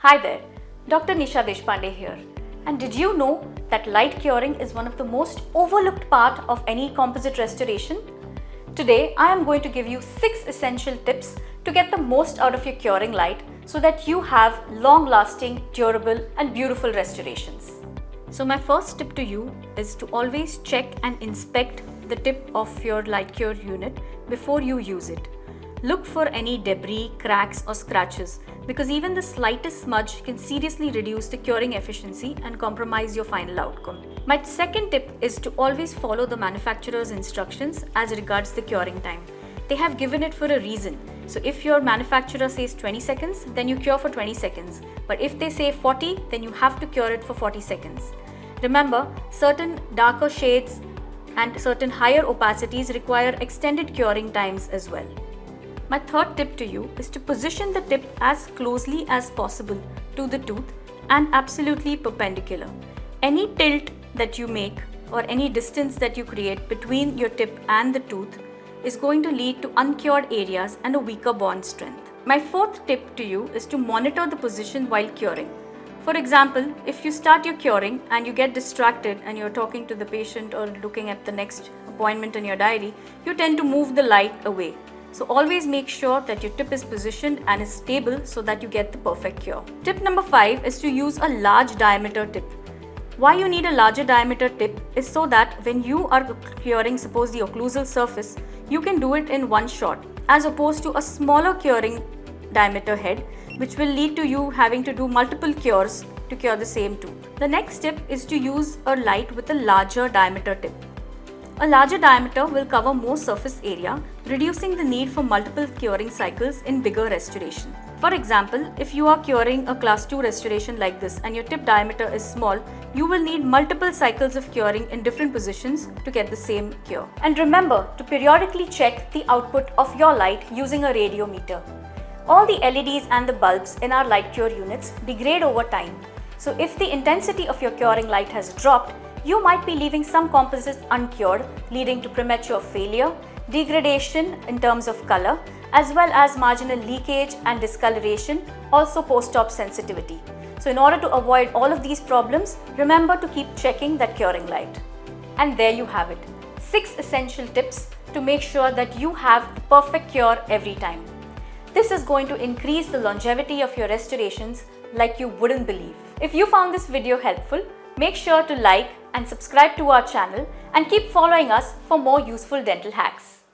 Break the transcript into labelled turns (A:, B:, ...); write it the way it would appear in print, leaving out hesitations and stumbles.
A: Hi there, Dr. Nisha Deshpande here. And did you know that light curing is one of the most overlooked part of any composite restoration? Today, I am going to give you 6 essential tips to get the most out of your curing light so that you have long-lasting, durable and beautiful restorations. So my first tip to you is to always check and inspect the tip of your light cure unit before you use it. Look for any debris, cracks or scratches because even the slightest smudge can seriously reduce the curing efficiency and compromise your final outcome. My second tip is to always follow the manufacturer's instructions as regards the curing time. They have given it for a reason. So if your manufacturer says 20 seconds, then you cure for 20 seconds. But if they say 40, then you have to cure it for 40 seconds. Remember, certain darker shades and certain higher opacities require extended curing times as well. My third tip to you is to position the tip as closely as possible to the tooth and absolutely perpendicular. Any tilt that you make or any distance that you create between your tip and the tooth is going to lead to uncured areas and a weaker bond strength. My fourth tip to you is to monitor the position while curing. For example, if you start your curing and you get distracted and you're talking to the patient or looking at the next appointment in your diary, you tend to move the light away. So always make sure that your tip is positioned and is stable so that you get the perfect cure. Tip number 5 is to use a large diameter tip. Why you need a larger diameter tip is so that when you are curing, suppose the occlusal surface, you can do it in one shot as opposed to a smaller curing diameter head, which will lead to you having to do multiple cures to cure the same tooth. The next tip is to use a light with a larger diameter tip. A larger diameter will cover more surface area, reducing the need for multiple curing cycles in bigger restoration. For example, if you are curing a class 2 restoration like this and your tip diameter is small, you will need multiple cycles of curing in different positions to get the same cure. And remember to periodically check the output of your light using a radiometer. All the LEDs and the bulbs in our light cure units degrade over time. So if the intensity of your curing light has dropped, you might be leaving some composites uncured, leading to premature failure, degradation in terms of color, as well as marginal leakage and discoloration, also post-op sensitivity. So in order to avoid all of these problems, remember to keep checking that curing light. And there you have it, 6 essential tips to make sure that you have the perfect cure every time. This is going to increase the longevity of your restorations like you wouldn't believe. If you found this video helpful, make sure to like and subscribe to our channel and keep following us for more useful dental hacks.